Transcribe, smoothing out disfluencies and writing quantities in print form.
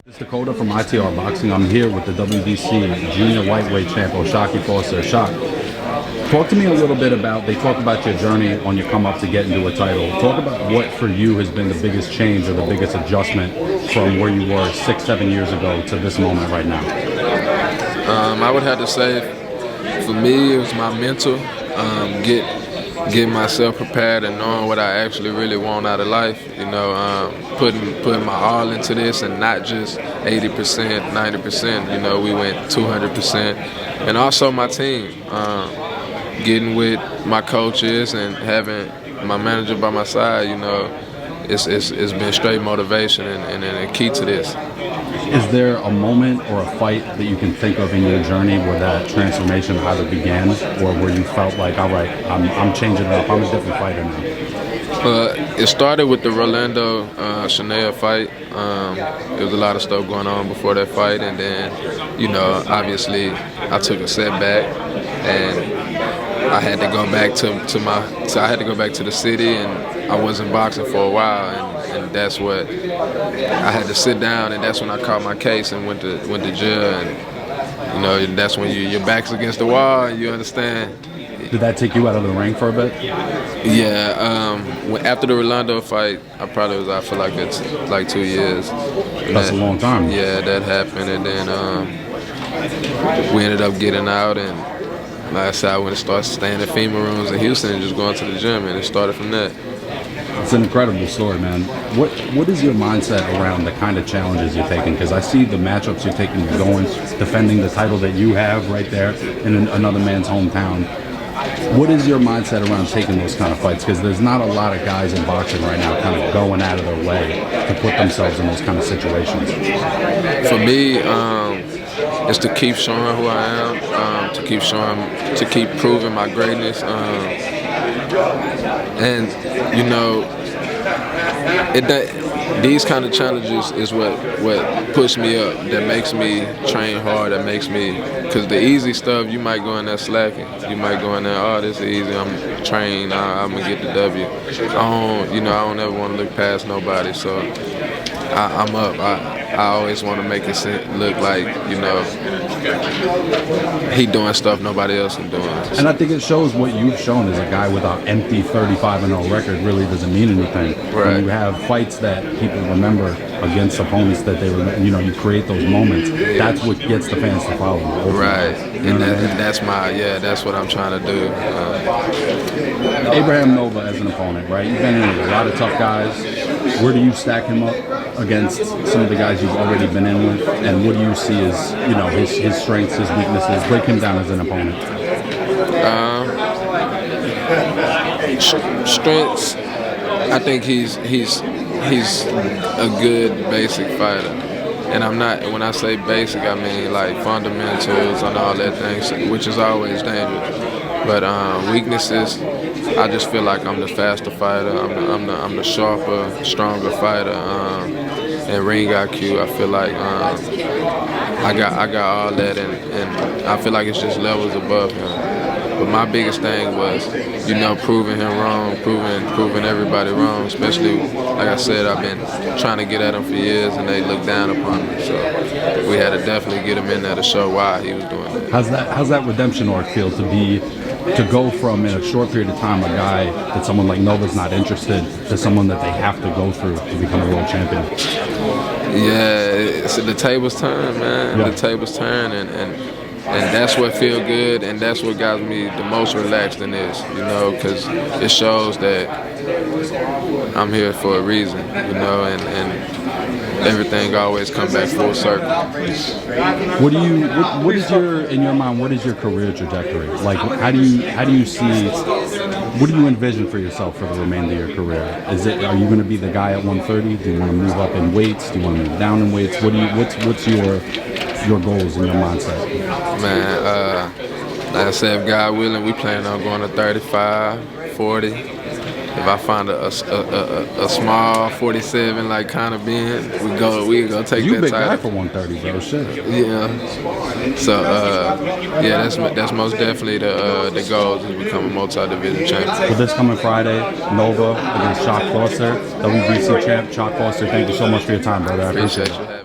It's Dakota from ITRBoxing. I'm here with the WBC Junior lightweight champ, O'Shaquie Foster. Shaq, talk to me a little bit about, they talk about your journey on your come up to get into a title. Talk about what for you has been the biggest change or the biggest adjustment from where you were 6-7 years ago to this moment right now. I would have to say, for me, it was my mental, getting myself prepared and knowing what I actually really want out of life. You know, putting my all into this and not just 80%, 90%. You know, we went 200%, and also my team. Getting with my coaches and having my manager by my side. You know, it's been straight motivation and a key to this. Is there a moment or a fight that you can think of in your journey where that transformation either began or where you felt like, all right, I'm changing it up, I'm a different fighter now? It started with the Rolando Chanel fight. There was a lot of stuff going on before that fight, and then, you know, obviously I took a setback, and I had to go back I had to go back to the city, and I wasn't boxing for a while, and that's what I had to sit down, and that's when I caught my case and went to jail, and you know, that's when your back's against the wall and you understand. Did that take you out of the ring for a bit? Yeah. After the Rolando fight, I probably was out for like 2 years. That's a long time. Yeah, that happened, and then we ended up getting out, and like I said, I went and started staying in FEMA rooms in Houston and just going to the gym, and it started from that. It's an incredible story, man. What is your mindset around the kind of challenges you're taking? Because I see the matchups you're taking, you're going, defending the title that you have right there in another man's hometown. What is your mindset around taking those kind of fights? Because there's not a lot of guys in boxing right now kind of going out of their way to put themselves in those kind of situations. For me, it's to keep showing who I am, to keep proving my greatness, and you know, these kind of challenges is what push me up, that makes me train hard, that makes me, because the easy stuff, you might go in there slacking, you might go in there, oh, this is easy, I'm trained, I'm gonna get the W. I don't ever want to look past nobody, so I'm up. I always want to make it look like, you know, he doing stuff nobody else is doing. And I think it shows what you've shown as a guy with an empty 35-0 record really doesn't mean anything. Right. When you have fights that people remember against opponents that they remember, you know, you create those moments. That's what gets the fans to follow you. Right. And that's what I'm trying to do. Abraham Nova as an opponent, right? You've been in with a lot of tough guys. Where do you stack him up against some of the guys you've already been in with? And what do you see as, you know, his strengths, his weaknesses? Break him down as an opponent. Strengths, I think he's a good basic fighter. And I'm not, when I say basic, I mean like fundamentals and all that things, which is always dangerous. But weaknesses, I just feel like I'm the faster fighter. I'm the sharper, stronger fighter. And ring IQ, I feel like I got all that, and I feel like it's just levels above him. But my biggest thing was, you know, proving him wrong, proving everybody wrong. Especially, like I said, I've been trying to get at him for years, and they look down upon me. So we had to definitely get him in there to show why he was doing that. How's that redemption arc feel to go from, in a short period of time, a guy that someone like Nova's not interested, to someone that they have to go through to become a world champion? Yeah, the tables turn, man. Yeah. The tables turn, and that's what feels good, and that's what got me the most relaxed in this, you know, because it shows that I'm here for a reason, you know, and everything always comes back full circle. What is in your mind, what is your career trajectory? Like, how do you see, what do you envision for yourself for the remainder of your career? Are you going to be the guy at 130? Do you want to move up in weights? Do you want to move down in weights? What's your goals and your mindset? Man, like I said, if God willing, we plan on going to 35, 40. If I find a small 47 like kind of being, we go take you that title. You big guy for 130, bro. Shit. Yeah. So yeah, that's most definitely the goal, is to become a multi-division champion. For this coming Friday, Nova against Shaq Foster, WBC champ Shaq Foster. Thank you so much for your time, brother. I appreciate it.